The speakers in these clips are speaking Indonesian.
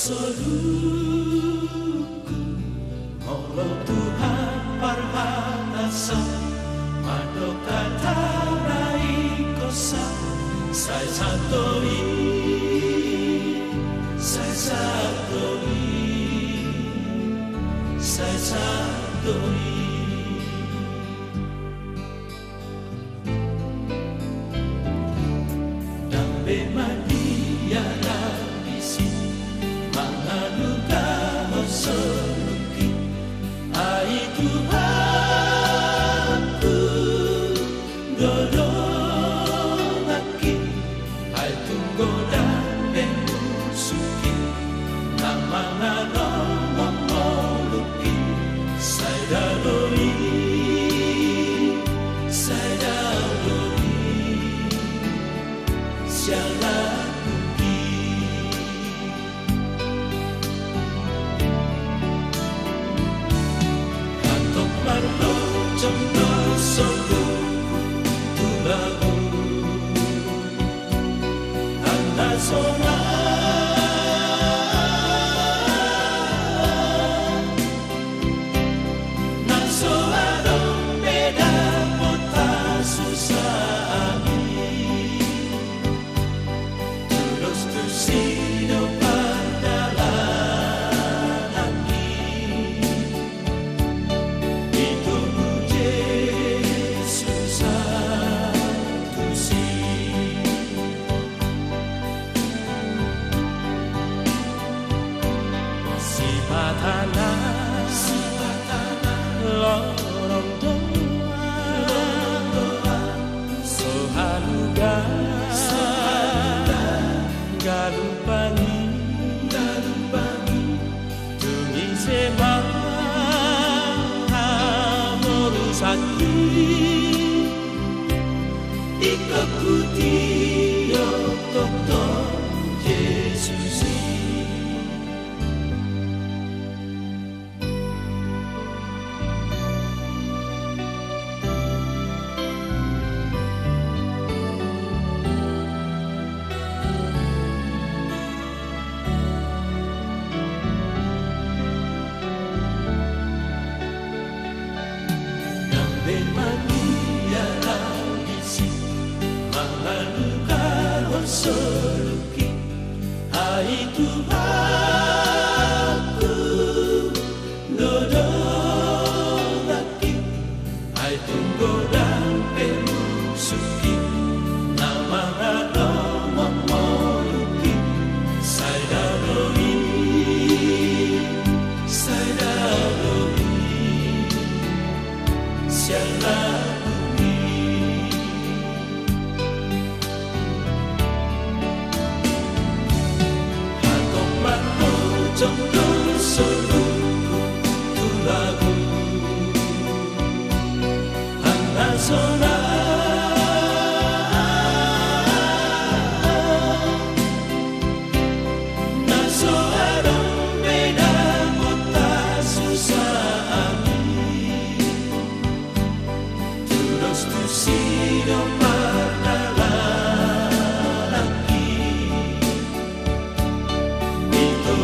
Soluku Molo Tuhan parhatasa Mado kata rai kosa Sai satoi Sai satoi Sai satoi Dambe madia labisi Mangaluka Soluki ai Tuhanku dolongaki ai tunggoda bengusuki namangano mongoluki saidaloi sialakuki kantok marlo jomno solo tulagu anda sona naso adong beda mota susah terus tusido padalangi itu Yesus tusi si patana lorong doa sohaluga galumpangi tungi sema morusaki ikakuti yo toto Yesus Soluki ai Tuhanku dodolaki ai tunggoda pemusuki namangano momoluki saidaloi sialakuki jomno soluku tulagu anda sona naso adong beda mota susah terus tusido padalangi itu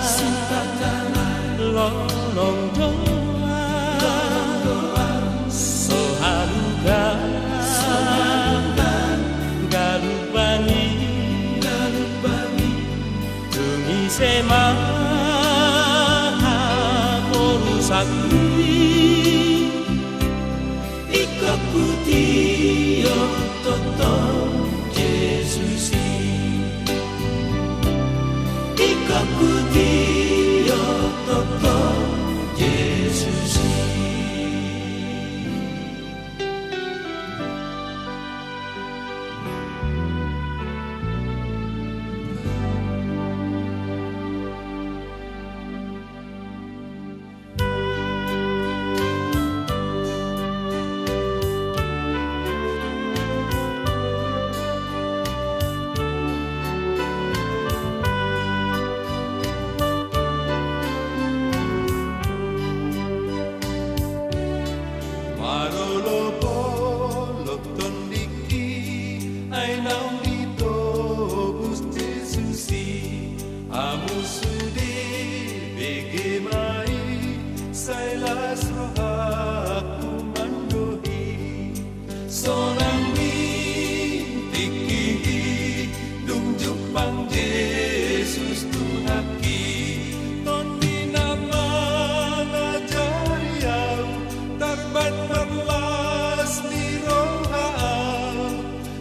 Sipatana lorong doa sohaluga galupani tungi sema morusaki ikakuti yo toto Yesus ikakuti yo toto Yesus Imai sailas rohaku mandohi sonang mintiki dung jupang Yesus Tuhaki ton dinama ngajariau tarban merlas di roha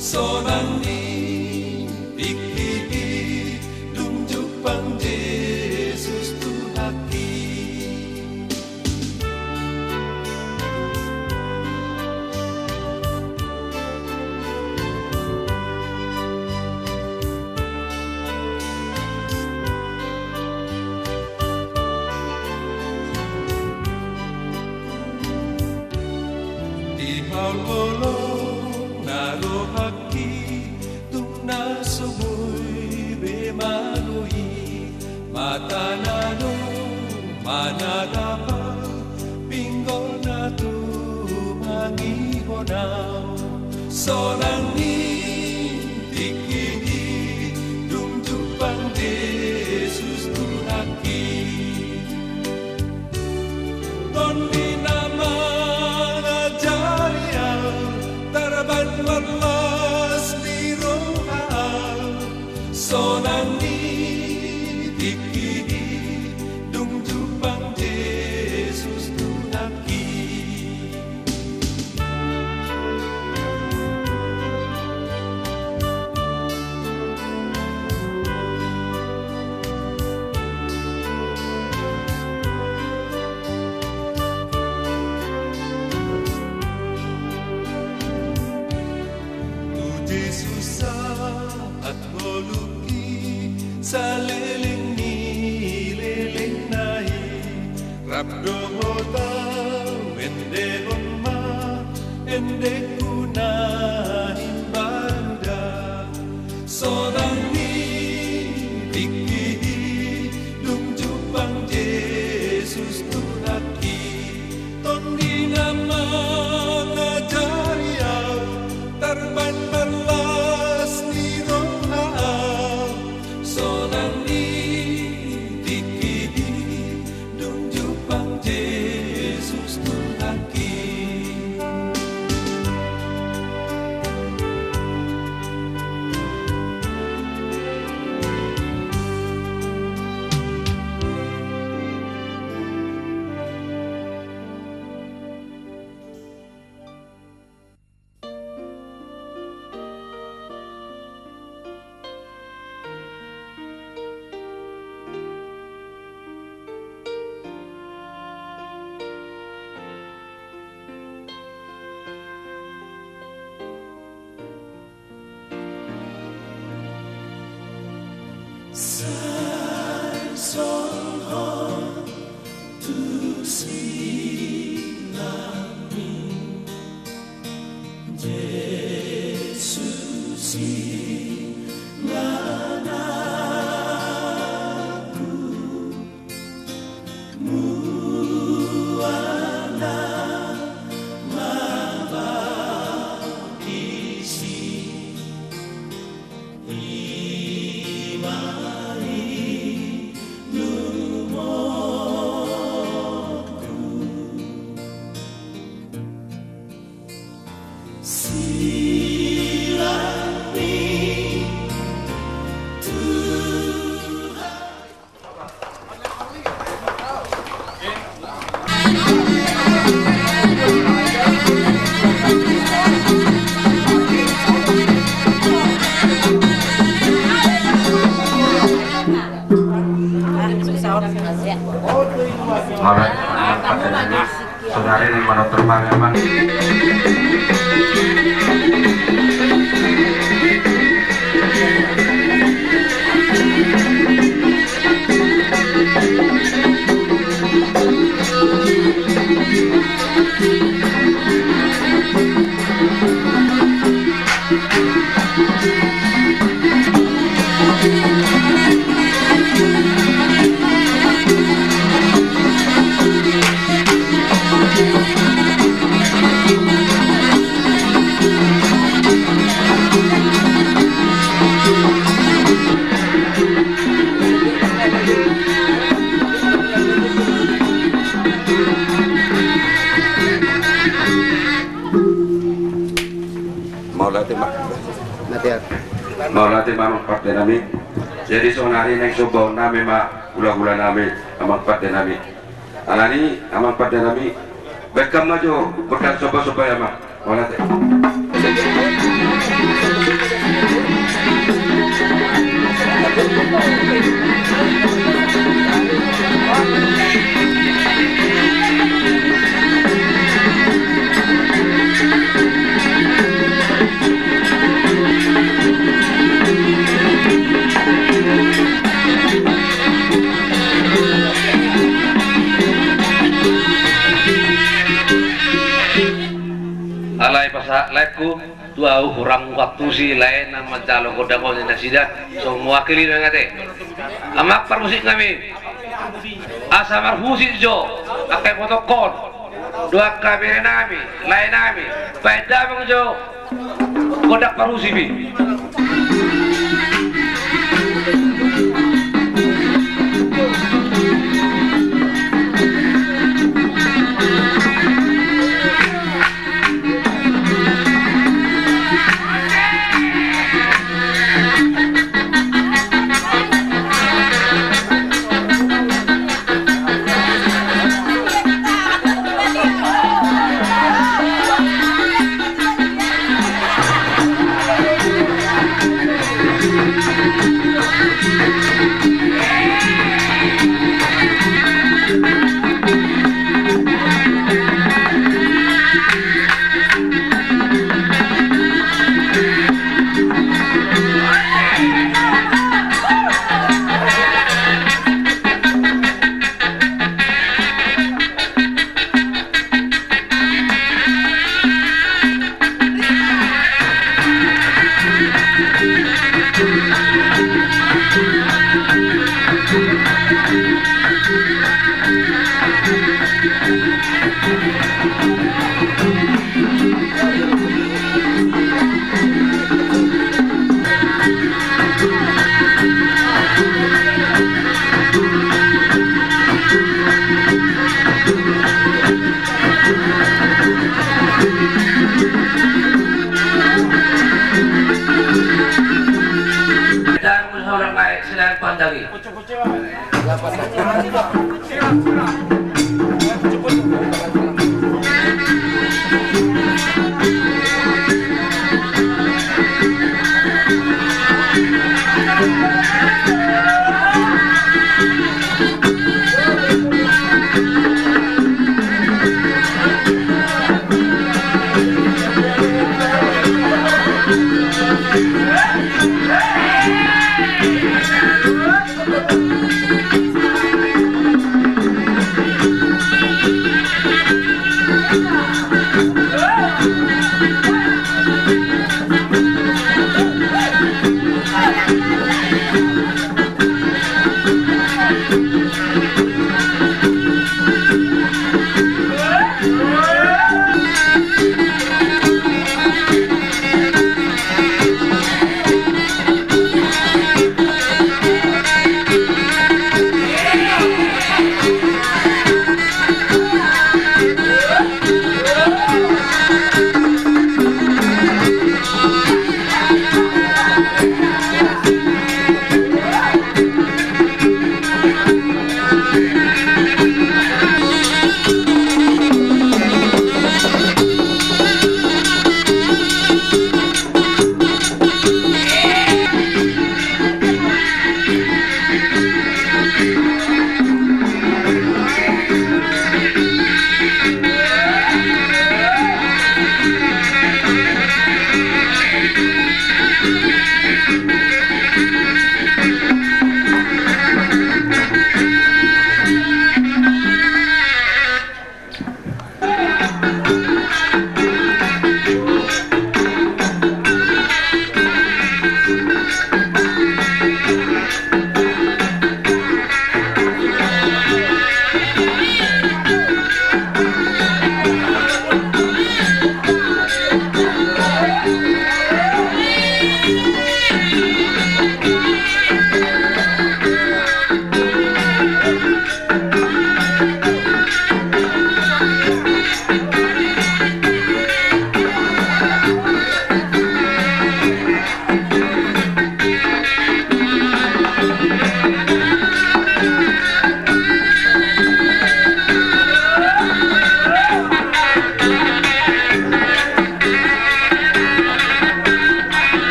sonang mintiki dung jupang Yesus Tuhaki Haulolo narohaki tung nasoboy bemanui matanano manadapa pinggol na tumangihonaw sonang ni tikini dung jupang Yesus Tuhaki ton minama tarban marlas di roha sonang ni tikini dung jupang Yesus Tuhaki at moluki sa leleng ni leleng nai rabdo hota wende homma ende kuna himbaruda sonang ni tiki dung jupang Yesus Tuhaki ton dinama ngajariau tarban marlas ni roha sonang ni tikini dung jupang Yesus Tuhaki Sang song on to sing nami Yesus inganaku muana mabaptisi Saudara yang mana terbang emang Maulati mamang parte nami. Jadi sonari neng subaw nami gula-gula nami amang parte nami. Alani amang parte nami. Bekam maju berkan soba-soba ya mak. Maulati. Alai pasak leku tua kurang waktu si lain nama calo kodang kodang sidak so mewakili dengan kate amak permusik kami asamar musik jo akai protokol dua kamera nami lain nami pada bang jo kodak parusibi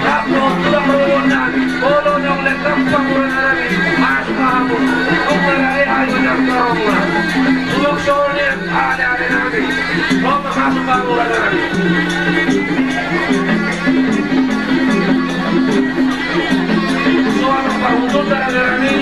Tapos tulang berwenang, bolo yang lekap panggunaan masuk kamu. Kung ayo yang karungan. Suluk soalnya ada nabi. Kau masuk panggunaan nabi. Suara panggunaan nabi.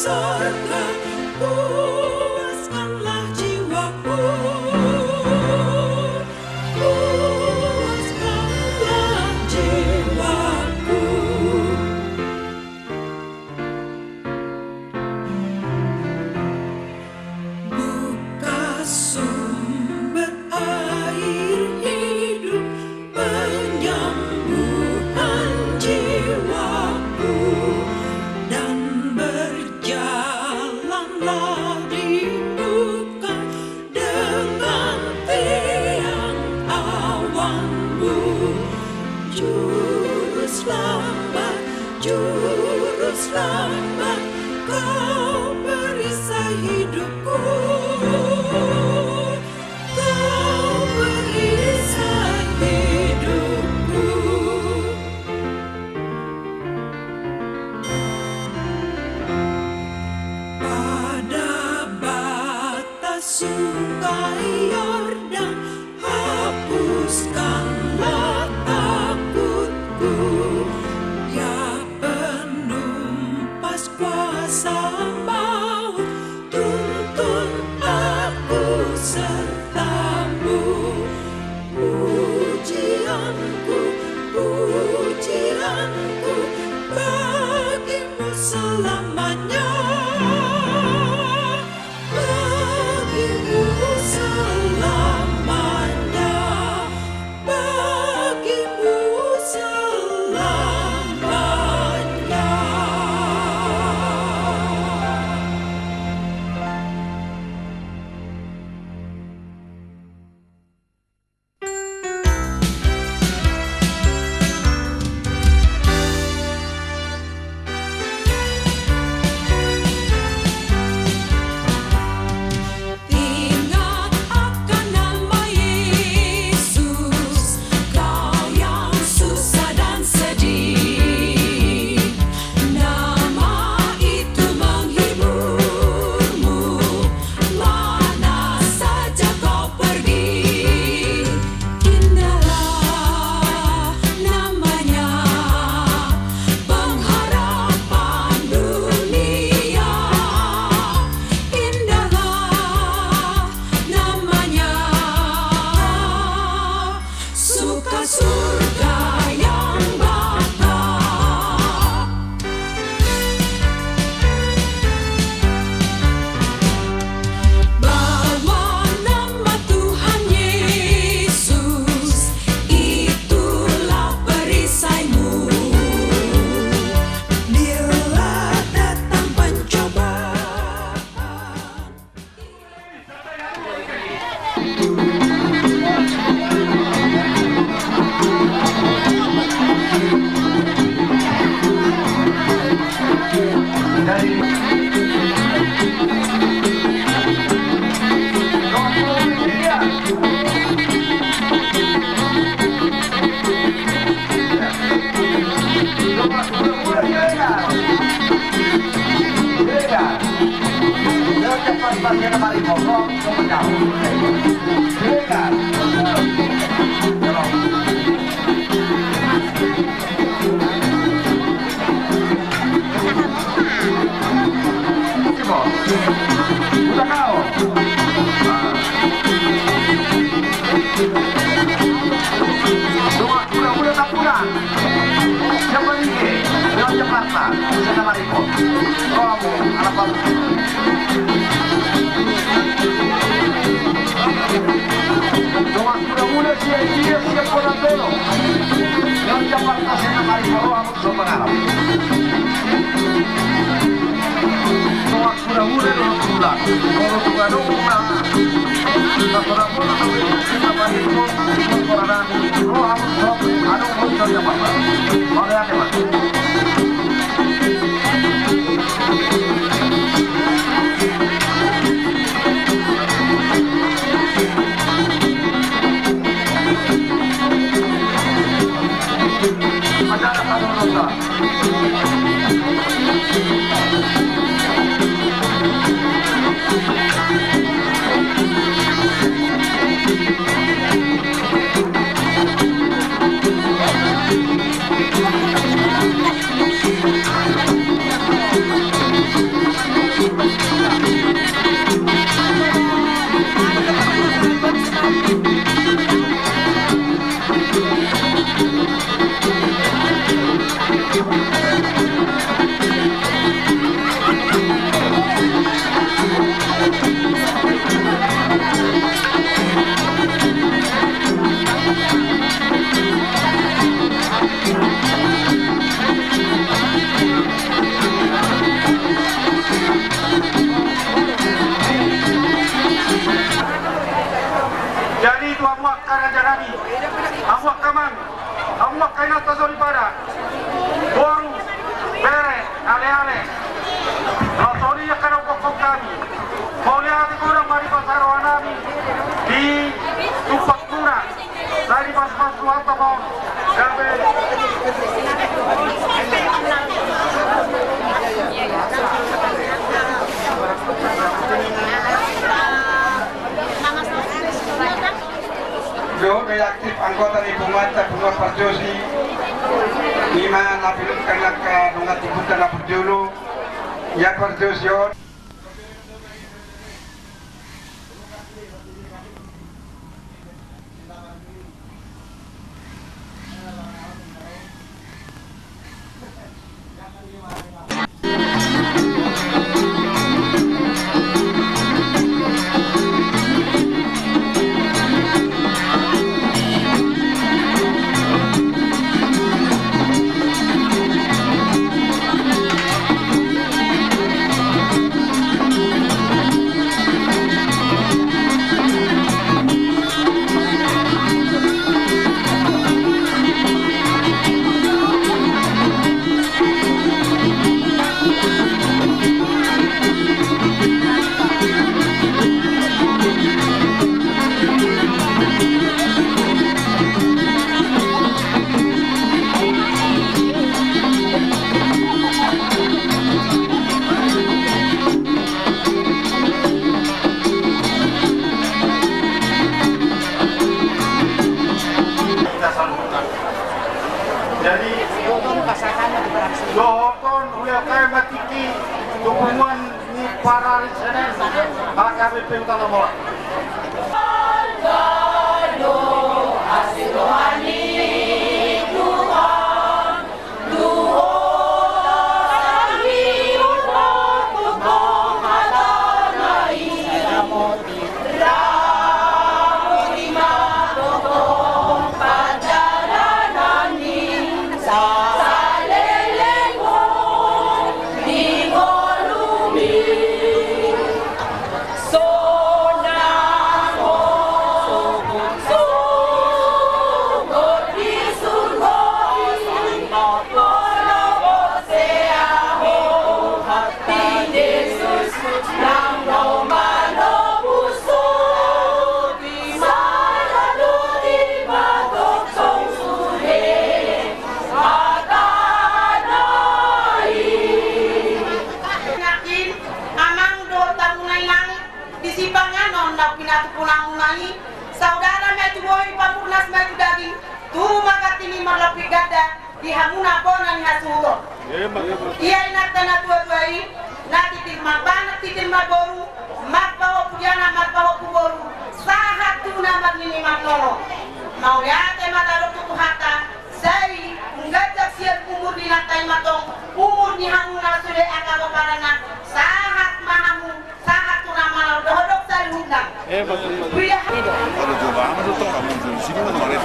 sorga, puaskanlah jiwaku, puaskanlah jiwaku. Buka sumber air hidup, penyembuhan jiwaku, dan berjalanlah dibuka dengan tiang awanmu. Juru selamat, kau perisai hidupku, kau perisai hidupku. Pada batas sungai Yordan, hapuskanlah takutku, ya penumpas kuasa Reaktif anggota di Bumata Bunga Parjosi Lima napilut kanak nungat ibutan na Parjolo Ya Parjosyon Dohon udah kayak matiki dukungan ni para listener AKBP Utara Mola. Saudara metu woi pamurnas metu daging tu makatini marlapi gada di hamuna bona ni hasuto iya inak tanah tua-tuai na titir mabana titir maboru magbawa pujana magbawa kuboru sahat tu namat nini magnono mau yate matalo tutu hata sai ngajak siar kumur di natai matong umur ni hamuna sudah agama parana sahat mahamu sahat tunamalau dohodok sari hudang. Bila Kalau coba amat tuh kamu di sini kan kemarin.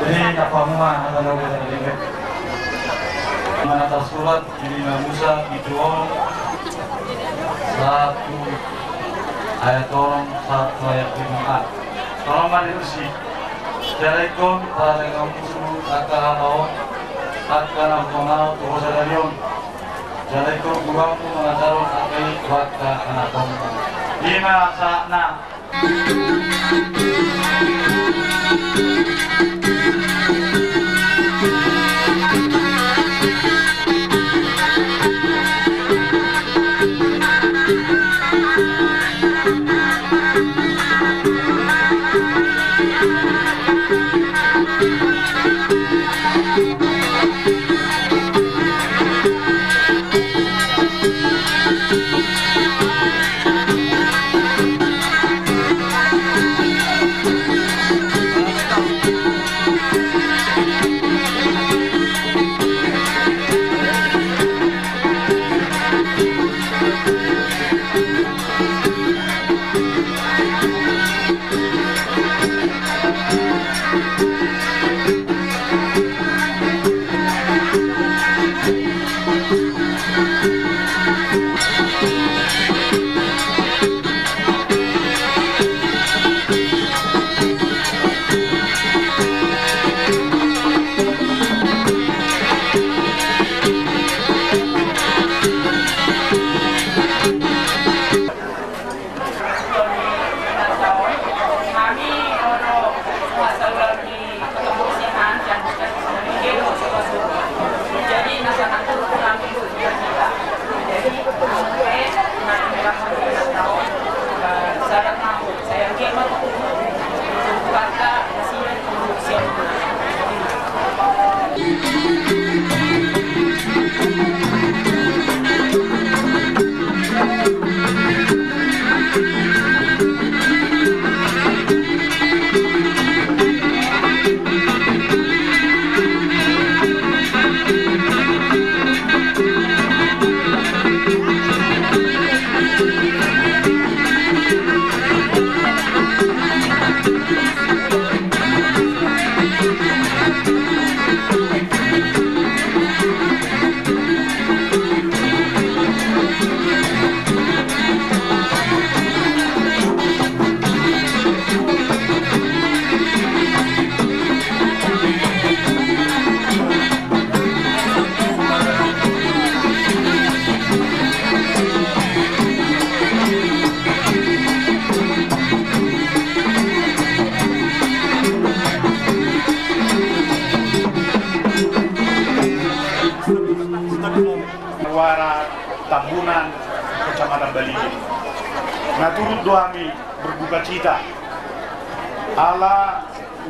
Ini apa semua ada logo dari ini. Mana tersurat ini Musa itu satu ayat tolong satu ayat 5a. Tolong mari bersih. Jalaikon pada kamu semua akal akan mengenal terus ada lion. Jalaikon kurang mengajarkan akai waktu anak kamu. 6 Kecamatan Baligi. Nah turut doami berbuka cita ala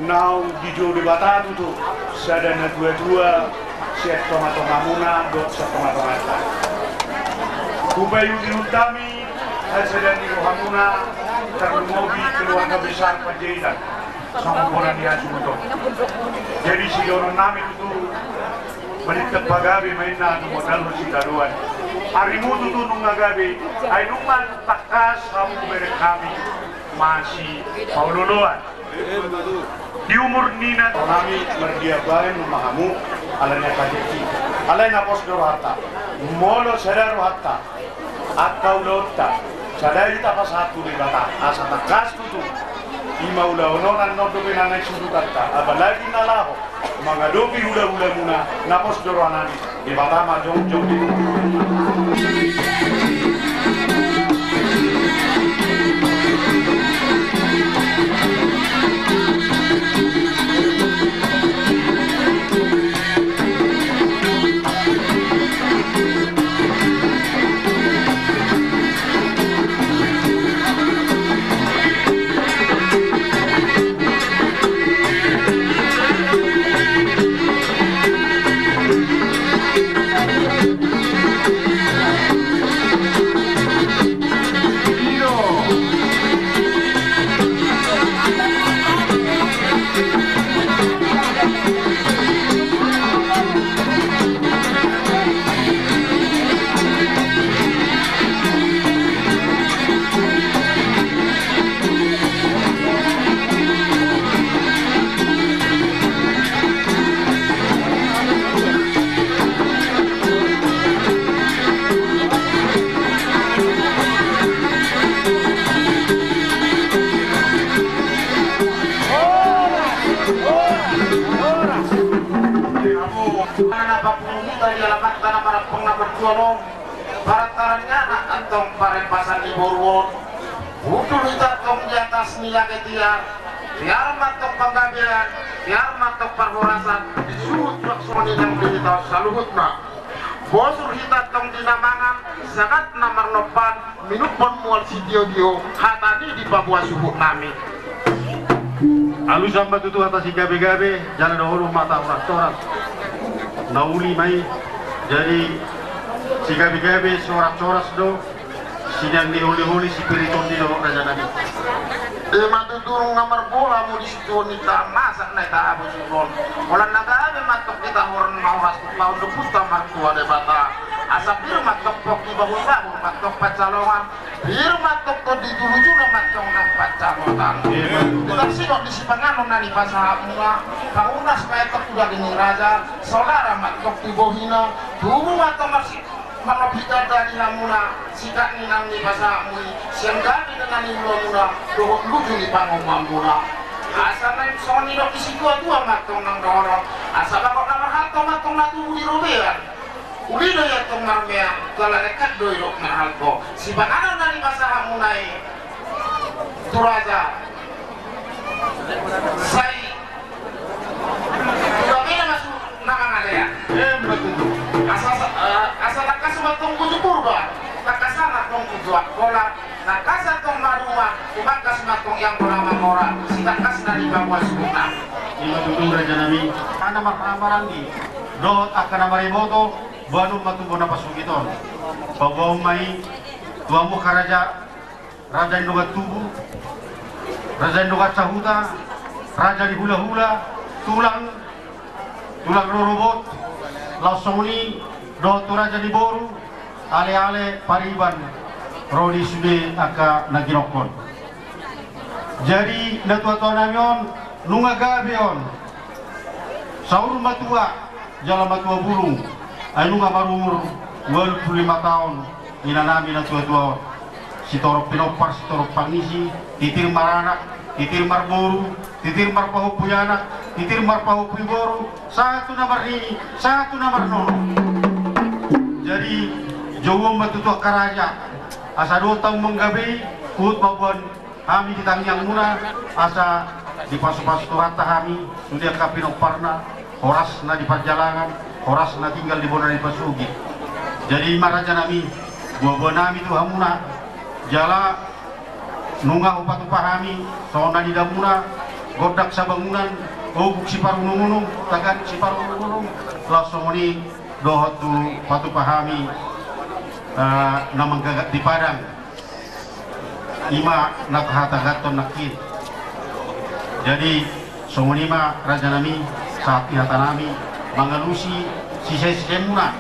nau dijo de batatu tu sadana dua siap tomato mamuna dot siap tomato mata kubayu diutami hasadan di hamuna termobi keluarga besar Panjaitan sama orang dia sudah jadi si orang nami itu melihat pagabi mainan modal sitaruan harimu itu nungagabi ay numan takas kamu beri kami masih pauloloan di umur nina kami berdiabain memahamu alanya kajeki alanya pos dorata molo sadar hatta atau lota sadar kita pas satu di bata asa takas tutu ima ula-ulonan nodo benanay sudutata apalagi nalaho mga dobi hula-hula muna napos doranani di bata majong-jong di tuano paratarannya antong parempasan di Borwon utul kita tong di atas nila ketia biar matok panggabean biar matok parhorasan disuruh tuak sumani yang kita saluhut na bosur kita tong dinamangan sangat namar nopan minut pon mual si dio hatani di Papua subuh nami Alu sambat itu atas si gabe-gabe jalan dahulu mata orang-orang nauli mai jadi si gabe-gabe sorak-soras do sidang dihuli-huli si piriton di do raja nabi matu turung nomor bola mau disitu nita masak naik tak abu suron orang naga matok kita orang mau rasuk lawan debus tamar tua debata asap bir matok pok di bahu bahu matok pacalongan bir matok to di dulu juga matok nak pacalongan kita sih kok di sipangan nani pasah bunga kaunas matok udah gini raja saudara matok di bohina dulu matok masih kalau kita dari hamuna sikat ni nang ni pasah mui siang kami dengan ni mula dohok lucu ni panggung mamuna asal naik soni dok isi tua matong nang dorong asal bakal nomor halto matong natu uli robean uli do ya tong marmea kalau dekat do dok marhalto si panganan nani pasah hamunai turaja sai udah beda masuk nama ada ya betul asal nakas matong kuju purba nakasana tong kuju akola nakasa tong maruma tumakas matong yang bernama mora sitakas dari Papua Subuhna ima tutur raja nami ana maramarangi dot akan marimoto banu matubo na pasugiton babaw mai tuamu karaja raja indogat tubu raja indogat sahuta raja di hula-hula tulang rorobot langsung do raja di boru ale-ale pariban rodi sude aka nagirokon jadi natua-tua namion nunga gabeon saur matua jala matua bulung ay nunga marumur 25 tahun inanami natua-tua si torok pinopar si torok pangisi titir maranak titir marboru titir marpahupuyanak titir marpahupuiboru satu nomor ini satu nomor nono jadi jauh matutua karaja asa dotang menggabe kut babon kami di tangyang muna asa di pasu-pasu turata kami sudah kapinok parna horas na di perjalanan horas na tinggal di bona di pasugi jadi maraja nami buah nami tu hamuna jala nunga upat-upah kami sona di damuna godak sabangunan obuk si parunungunung tagan si parunungunung langsung ini dohot tu patu pahami namang gagat di Padang ima nakahata-gaton nakit jadi songonima raja nami saat ihata nami mangalusi sisa-sisa muna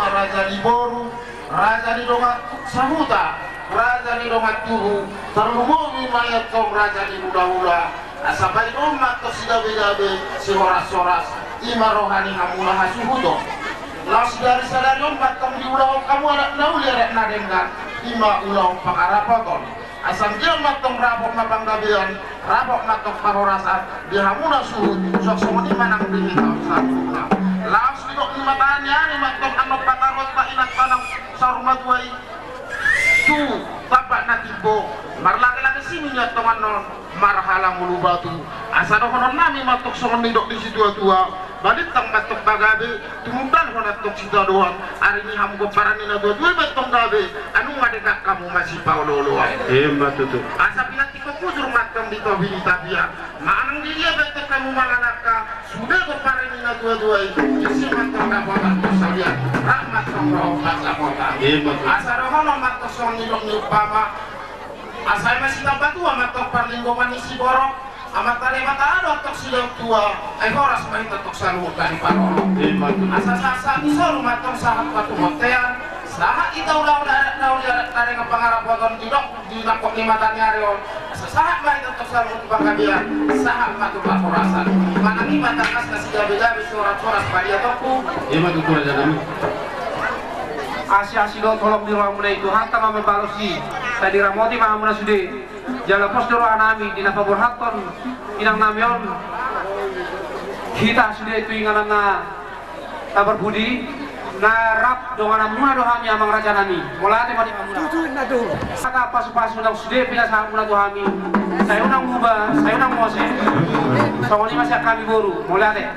raja di boru raja di dongat sahuta raja di dongat tuhu terlumumi mayat kong raja di hula-hula asabai umat ke sidabe-dabe si horas-horas ima rohani hamula hasuhudo laos dari sadari umat kong di ulau kamu anak nauli anak nadenggan ima ulau pangarapaton asam dia matong rabok mapanggabian rabok matong parorasan di hamuna suhud sok sumuni manang bini tahun sabuna laos lidok ni matanya ni matong anok patarot pa inat panang sarumat wai tu tapak natibo marlaki-laki sini nyatongan non marhalang mulu batu asa dokonon nami matok songon nidok di situ tua badit tang matok bagabe tumudan honat tok sita doang hari ini hamu goparan nina dua betong gabe anu ngadekak kamu masih paulolo tutu asa pinati ko kujur matong di tobili tabia maanang dia betek kamu manganaka sudah goparan nina dua isi matong gabotan kusalian rahmat tong roh basa kota asa dokonon matok songon nidok ni upama asal masih tambah tua matok parlinggoman isi borok amat tadi mata ada untuk sidang tua horas main untuk saluh dari parolo asa-asa disuruh matok sahat batu motean sahat kita udah dari ngepangarap wagon tidak di nakok lima tani arion sahat main untuk saluh di bangkabian sahat batu pakurasan mana ini matakas nasi gabe-gabe surat-surat badia toku itu raja nami Asia sido tolong di ruang mulai itu hantar mame balosi tadi ramoti mahamuna sude jala pos doro anami di napa burhaton inang namion kita sude itu inganan na tabar budi rap dengan amuna dohami amang raja nami mulai mati amuna kata pasu-pasu nak sudah pindah samuna dohami saya unang muba saya unang mose songoni masih kami boru mulai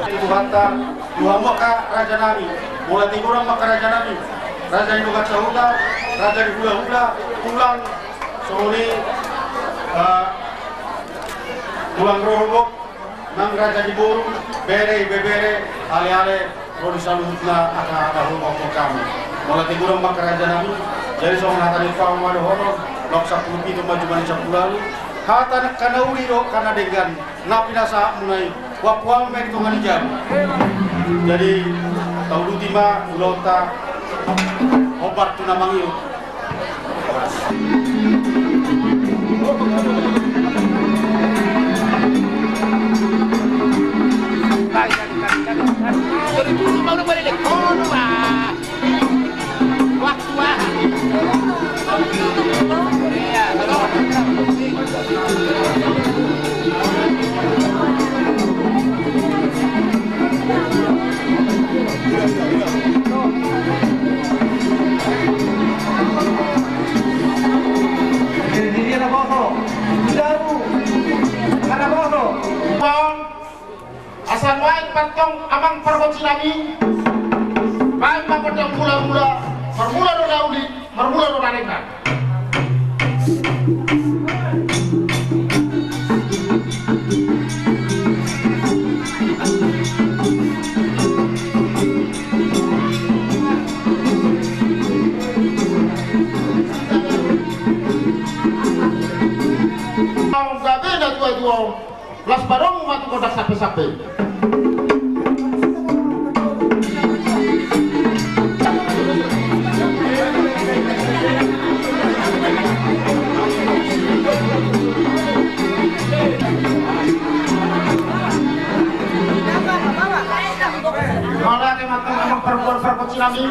Ibu hantar dua maka raja nami mulai tingguran maka raja nami raja di Dugat Sahuta raja di hula-hula tulang songoni tulang rohobok nang raja di boru bere bebere ale-ale rodi salutna aka rumah kami mulai tingguran maka raja nami jadi soal hata di fawang wado hono lok 10 itu maju mani 10 lalu hata nak kana uri do kana dengan napi nasa mulai wapuang mek tungan jam jadi tahu lutima lota obat tunamangiu asal wae pantong amang perboci nami baik mapotong mula-mula formula do daudi formula do nanekan gabe na tua las barong matu kodak sape-sape malah teman-teman emang perempuan cinami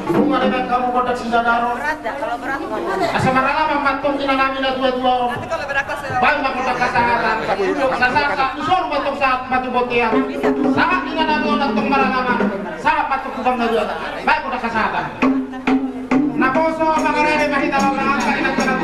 bunga dengan kamu kodak sindadaro asa marala membantung kinanami na dua-dua baik makodak kasahatan kasahatan usor batok saat matu botiang sangat kinanami onak tong maralaman sangat batok kubang na dua baik kodak kasahatan naposo makarere mahita lang ang kainag-tanag